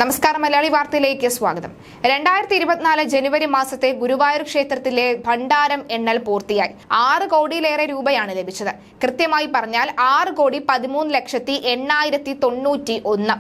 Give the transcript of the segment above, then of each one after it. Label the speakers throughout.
Speaker 1: നമസ്കാരം. മലയാളി വാർത്തയിലേക്ക് സ്വാഗതം. 2024 ജനുവരി മാസത്തെ ഗുരുവായൂർ ക്ഷേത്രത്തിലെ ഭണ്ഡാരം എണ്ണൽ പൂർത്തിയായി. 6 കോടിയിലേറെ രൂപയാണ് ലഭിച്ചത്. കൃത്യമായി പറഞ്ഞാൽ 6,13,891.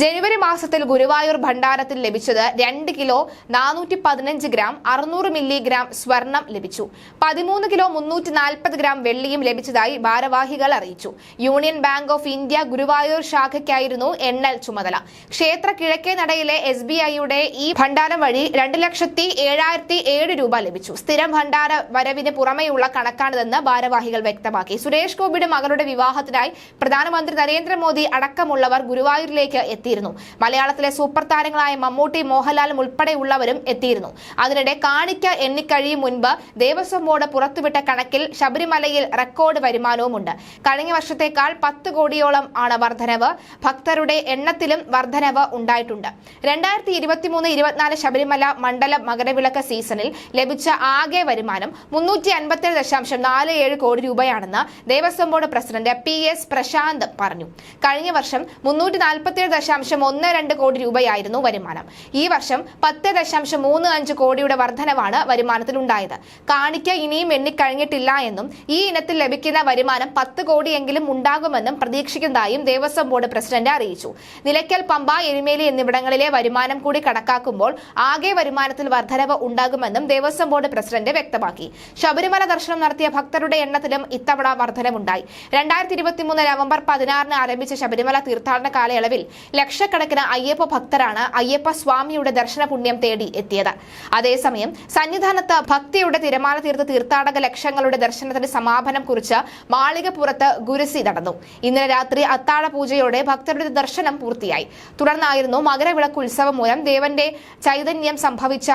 Speaker 1: ജനുവരി മാസത്തിൽ ഗുരുവായൂർ ഭണ്ഡാരത്തിൽ ലഭിച്ചത് 2 കിലോ 415 ഗ്രാം 600 മില്ലിഗ്രാം സ്വർണം ലഭിച്ചു. 13 കിലോ 340 ഗ്രാം വെള്ളിയും ലഭിച്ചതായി ഭാരവാഹികൾ അറിയിച്ചു. Union Bank of India Guruvayur ശാഖയ്ക്കായിരുന്നു എണ്ണൽ ചുമതല. ക്ഷേത്ര കിഴക്കേ നടയിലെ SBIയുടെ ഈ ഭണ്ഡാരം വഴി 2,07,007 രൂപ ലഭിച്ചു. സ്ഥിരം ഭണ്ഡാര വരവിന് പുറമെയുള്ള കണക്കാണിതെന്ന് ഭാരവാഹികൾ വ്യക്തമാക്കി. സുരേഷ് ഗോപിയുടെ മകളുടെ വിവാഹത്തിനായി പ്രധാനമന്ത്രി നരേന്ദ്രമോദി അടക്കമുള്ളവർ ഗുരുവായൂരിലേക്ക് എത്തിയിരുന്നു. മലയാളത്തിലെ സൂപ്പർ താരങ്ങളായ മമ്മൂട്ടി, മോഹൻലാലും ഉൾപ്പെടെയുള്ളവരും എത്തിയിരുന്നു. അതിനിടെ കാണിക്ക എണ്ണിക്കഴിയും മുൻപ് ദേവസ്വം ബോർഡ് പുറത്തുവിട്ട കണക്കിൽ ശബരിമലയിൽ റെക്കോർഡ് വരുമാനവുമുണ്ട്. കഴിഞ്ഞ വർഷത്തേക്കാൾ 10 കോടിയോളം ആണ് വർധനവ്. ഭക്തരുടെ എണ്ണത്തിലും വർധനവ് ഉണ്ടായിട്ടുണ്ട്. 2023-24 ശബരിമല മണ്ഡല മകരവിളക്ക് സീസണിൽ ലഭിച്ച ആകെ വരുമാനം 357.47 കോടി രൂപയാണെന്ന് Devaswom board president PS Prashanth പറഞ്ഞു. കഴിഞ്ഞ വർഷം 347.12 കോടി രൂപയായിരുന്നു വരുമാനം. ഈ വർഷം 10.35 കോടിയുടെ വർധനവാണ് വരുമാനത്തിലുണ്ടായത്. കാണിക്ക ഇനിയും എണ്ണിക്കഴിഞ്ഞിട്ടില്ല എന്നും ഈ ഇനത്തിൽ ലഭിക്കുന്ന വരുമാനം 10 കോടിയെങ്കിലും ഉണ്ടാകുമെന്നും പ്രതീക്ഷിക്കുന്നതായും ദേവസ്വം ബോർഡ് പ്രസിഡന്റ് അറിയിച്ചു. നിലയ്ക്കൽ, പമ്പ, എരുമേലി എന്നിവിടങ്ങളിലെ വരുമാനം കൂടി കണക്കാക്കുമ്പോൾ ആകെ വരുമാനത്തിൽ വർധനവ് ഉണ്ടാകുമെന്നും ദേവസ്വം ബോർഡ് പ്രസിഡന്റ് വ്യക്തമാക്കി. ശബരിമല ദർശനം നടത്തിയ ഭക്തരുടെ എണ്ണത്തിലും ഇത്തവണ വർധനവുണ്ടായി. 2023 നവംബർ 16 ആരംഭിച്ച ശബരിമല തീർത്ഥാടന കാലയളവിൽ ലക്ഷക്കണക്കിന് അയ്യപ്പ ഭക്തരാണ് അയ്യപ്പ സ്വാമിയുടെ ദർശന പുണ്യം തേടി എത്തിയത്. അതേസമയം സന്നിധാനത്ത് ഭക്തിയുടെ തിരമാല തീർത്ത തീർത്ഥാടക ലക്ഷങ്ങളുടെ ദർശനത്തിന് സമാപനം കുറിച്ച് മാളികപ്പുറത്ത് ഗുരുസി നടന്നു. ഇന്നലെ രാത്രി അത്താഴ പൂജയോടെ ഭക്തരുടെ ദർശനം പൂർത്തിയായി. തുടർന്നായിരുന്നു മകരവിളക്ക് ഉത്സവം മൂലം ദേവന്റെ ചൈതന്യം സംഭവിച്ച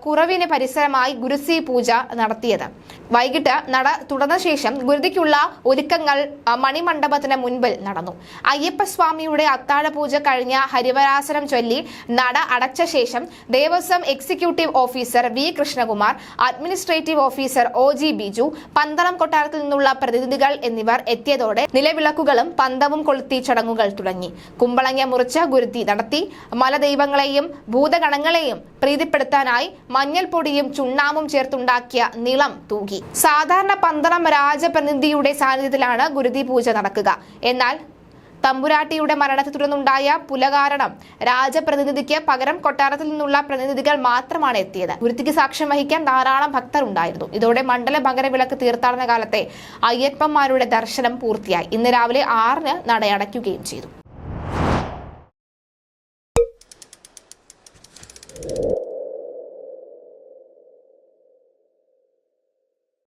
Speaker 1: കുറവിന് പരിസരമായി ഗുരുസി പൂജ നടത്തിയത്. വൈകിട്ട് നട തുറന്ന ശേഷം ഗുരുതിക്കുള്ള ഒരുക്കങ്ങൾ മണിമണ്ഡപത്തിന് മുൻപിൽ നടന്നു. അയ്യപ്പ സ്വാമിയുടെ അത്താഴ പൂജ കഴിഞ്ഞ ഹരിവരാസനം ചൊല്ലി നട അടച്ച ശേഷം Devaswom executive officer V Krishnakumar, administrative officer OG Biju, Pandalam കൊട്ടാരത്തിൽ നിന്നുള്ള പ്രതിനിധികൾ എന്നിവർ എത്തിയതോടെ നിലവിളക്കുകളും പന്തവും കൊളുത്തി ചടങ്ങുകൾ തുടങ്ങി. കുമ്പളങ്ങ മുറിച്ച് ഗുരുതി നടത്തി. മലദൈവങ്ങളെയും ഭൂതഗണങ്ങളെയും പ്രീതിപ്പെടുത്താനായി മഞ്ഞൾപ്പൊടിയും ചുണ്ണാമ്പും ചേർത്തുണ്ടാക്കിയ നിളം തൂകി. സാധാരണ പന്തളം രാജപ്രതിനിധിയുടെ സാന്നിധ്യത്തിലാണ് ഗുരുതി പൂജ നടക്കുക. എന്നാൽ തമ്പുരാട്ടിയുടെ മരണത്തെ തുടർന്നുണ്ടായ പുലകാരണം രാജപ്രതിനിധിക്ക് പകരം കൊട്ടാരത്തിൽ നിന്നുള്ള പ്രതിനിധികൾ മാത്രമാണ് എത്തിയത്. ഗുരുതിക്ക് സാക്ഷ്യം വഹിക്കാൻ ധാരാളം ഭക്തർ ഉണ്ടായിരുന്നു. ഇതോടെ മണ്ഡല മകരവിളക്ക് തീർത്ഥാടന കാലത്തെ അയ്യപ്പന്മാരുടെ ദർശനം പൂർത്തിയായി. ഇന്ന് രാവിലെ 6 നടയടയ്ക്കുകയും ചെയ്തു.